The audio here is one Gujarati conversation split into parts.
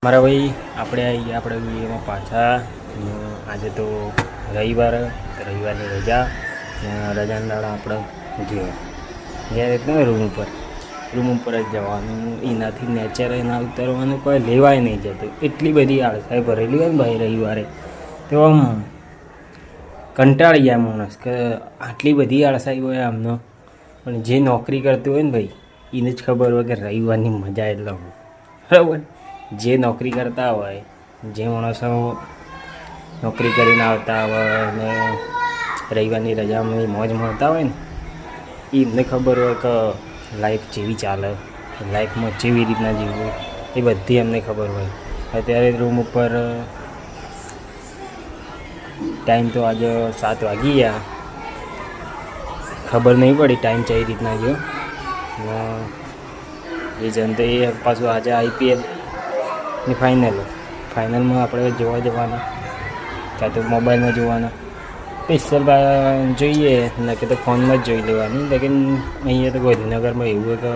મારા ભાઈ આપણે આવી ગયા આપણે વિડીયોમાં પાછા. આજે તો રવિવારની રજાના દાડા આપણે ગયા એટલે રૂમ ઉપર જ જવાનું. એનાથી નેચર એના ઉતરવાનું કોઈ લેવાય નહીં જતું. એટલી બધી આળસાઈ ભરેલી હોય ને ભાઈ રવિવારે તો આમ કંટાળી ગયા માણસ કે આટલી બધી આળસાઈ હોય આમનો. પણ જે નોકરી કરતું હોય ને ભાઈ એને જ ખબર હોય કે રવિવારની મજા એટલે હું બરાબર. જે નોકરી કરતા હોય, જે માણસો નોકરી કરીને આવતા હોય ને રવિવારની રજામાં મોજ મળતા હોય ને એમને ખબર હોય કે લાઈફ જેવી ચાલે, લાઈફમાં જેવી રીતના જીવવું એ બધી એમને ખબર હોય. અત્યારે રૂમ ઉપર ટાઈમ તો આજે 7 વાગી ગયા, ખબર નહીં પડી ટાઈમ કઈ રીતના ગયો. એ જનતે એ પાછું આજે IPLની ફાઇનલમાં આપણે જોવા જવાના, કાં તો મોબાઈલમાં જોવાના. સ્પેશિયલ જોઈએ ને કે તો ફોનમાં જ જોઈ લેવાની. લેકિન અહીંયા તો ગાંધીનગરમાં એવું હોય કે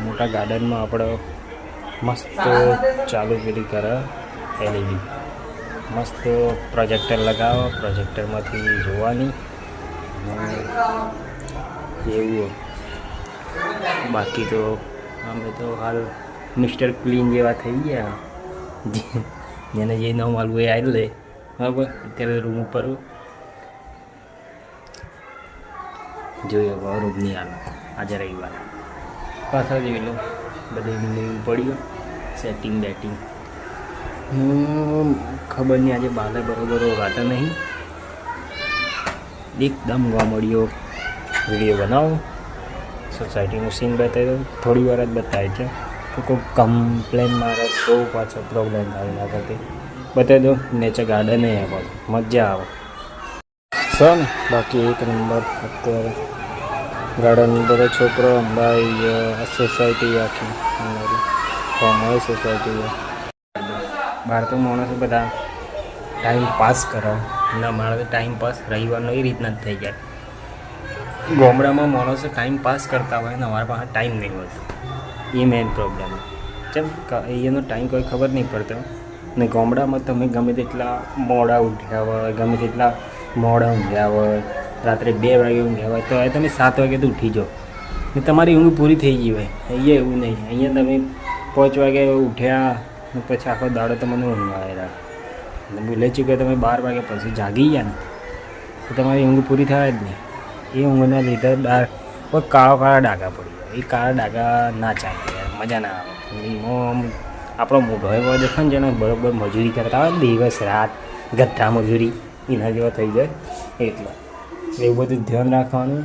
મોટા ગાર્ડનમાં આપણે મસ્ત ચાલુ પેલી કરે LED, મસ્ત પ્રોજેક્ટર લગાવો, પ્રોજેક્ટરમાંથી જોવાની એવું. બાકી તો અમે તો હાલ મિસ્ટર ક્લીન જેવા થઈ ગયા, જેને જે ન મળવું એ આવી લે બરાબર. અત્યારે રૂમ ઉપર જોઈએ રૂમની હાલત આજે રવિવારે પાછા જોઈ લો બધે પડ્યું સેટિંગ બેટિંગ. ખબર નહીં આજે બાલે બરોબર વાતા નહીં, એકદમ મળ્યો વિડીયો બનાવો. સોસાયટીનું સીન બતાવી દો, થોડી વાર જ બતાવે છે તો કોઈ કમ્પ્લેન મારે તો પાછો પ્રોબ્લેમ થાય ના કરતી બતાવી દો. નેચર ગાર્ડન એ પાછું મજા આવે છે ને. બાકી એક નંબર. અત્યારે ગાર્ડન બધા છોકરો ભાઈ સોસાયટી આખી અમારી સોસાયટી બહાર તો માણસો બધા ટાઈમ પાસ કરે ને. મારે તો ટાઈમ પાસ રવિવારનો એ રીતના જ થઈ જાય. ગામડામાં માણસો ટાઈમ પાસ કરતા હોય ને અમારા પાસે ટાઈમ નહીં હોતો, એ મેઇન પ્રોબ્લેમ. જેમ અહીંયાનો ટાઈમ કોઈ ખબર નહીં પડતો ને. ગામડામાં તમે ગમે તેટલા મોડા ઉઠ્યા હોય, ગમે તેટલા મોડા ઊંઘ્યા હોય, રાત્રે 2 વાગે ઊંઘ્યા હોય તો એ તમે 7 વાગે તો ઉઠી જાઓ ને તમારી ઊંઘ પૂરી થઈ ગઈ હોય. અહીંયા એવું નહીં. અહીંયા તમે 5 વાગે ઉઠ્યા ને પછી આખો દાડો તમને ઊંઘ આવે અને ભૂલે છે કે તમે 12 વાગે પછી જાગી ગયા ને તો તમારી ઊંઘ પૂરી થાય જ નહીં. એ ઊંઘના લીધે કોઈ કાળા ડાઘા પડી જાય. એ કાળા ડાઘા ના ચાલે યાર, મજા ના આવે. એમાં આપણો મોઢો એવો દેખો ને જેને બરાબર મજૂરી કરતા હોય દિવસ રાત ગધા મજૂરી એના જેવા થઈ જાય. એટલે એવું બધું ધ્યાન રાખવાનું.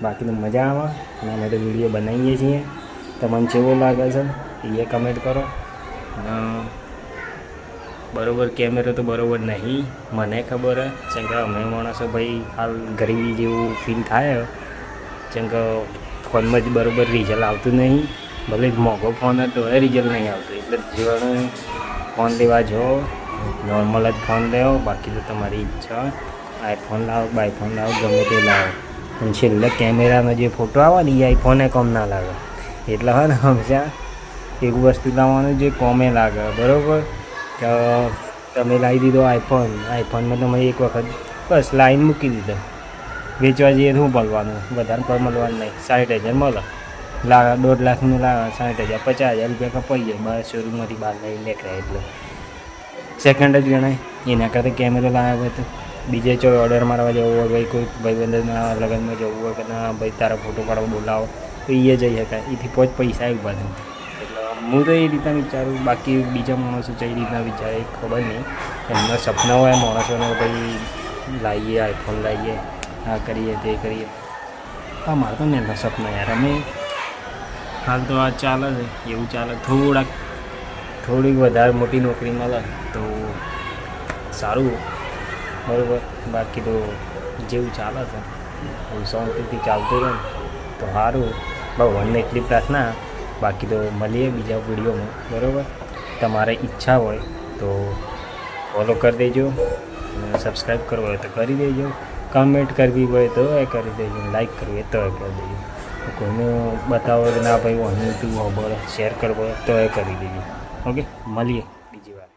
બાકી તો મજા આવે. અને અમે તો વિડીયો બનાવીએ છીએ, તમને કેવો લાગે છે એ કમેન્ટ કરો. બરાબર કેમેરો તો બરાબર નહીં મને ખબર છે કે અમે માણસો ભાઈ હાલ ગરીબી જેવું ફીલ થાય. જેમ કે ફોનમાં જ બરાબર રિઝલ્ટ આવતું નહીં. ભલે જ મોંઘો ફોન હતો એ રિઝલ્ટ નહીં આવતું. એટલે જીવાનું ફોન લેવા જાઓ, નોર્મલ જ ફોન લેવો. બાકી તો તમારી ઈચ્છા, આઈફોન લાવો, બાયફોન લાવો, ગમે તે લાવો. પણ છેલ્લે કેમેરાનો જે ફોટો આવે ને એ આઈફોને કોમ ના લાગે. એટલે હોય ને હંમેશા એક વસ્તુ લાવવાનું જે કોમે લાગે બરાબર. કે તમે લાવી દીધો આઈફોનમાં તમે એક વખત બસ લાઈન મૂકી દીધો, વેચવા જઈએ શું મળવાનું, વધારે પર મળવાનું નહીં. 60,000 મળે, 1.5 લાખનું લાવે, 60,000 50,000 રૂપિયા કપાઈ જાય બહાર શોરૂમમાંથી બહાર લઈ નીકળ્યા. એટલે સેકન્ડ જ ગણાય. એના કરતાં કેમેરો લાવ્યા હોય તો બીજે ચો ઓર્ડર મારવા જવું હોય, ભાઈ કોઈ ભાઈબંધના લગ્નમાં જવું હોય કે ના ભાઈ તારા ફોટો પાડવા બોલાવો તો એ જઈ શકાય. એથી પૈસા ઊભા થાય. હું તો એ રીતના વિચારું. બાકી બીજા માણસો કઈ રીતના વિચારે એ ખબર નહીં. એમના સપના હોય માણસોને ભાઈ લાવીએ આઈફોન લાવીએ, આ કરીએ તે કરીએ. હા મારે તો એમના સપના યાર. અમે હાલ તો આ ચાલે છે એવું ચાલે. થોડીક વધારે મોટી નોકરી મળે તો સારું બરાબર. બાકી તો જેવું ચાલે છે એવું શાંતિથી ચાલતું રહે તો સારું. ભગવાનને એટલી પ્રાર્થના. બાકી તો મળીએ બીજા વિડીયોમાં બરાબર. તમારે ઈચ્છા હોય તો ફોલો કરી દેજો, સબસ્ક્રાઈબ કરવો હોય તો કરી દેજો, કમેન્ટ કરવી હોય તો એ કરી દેજો, લાઈક કરવી હોય તો એ કરી દેજો. કોઈને બતાવો કે ના ભાઈ હું તું ખબર શેર કરવો તો એ કરી દેજો. ઓકે, મળીએ બીજી વાર.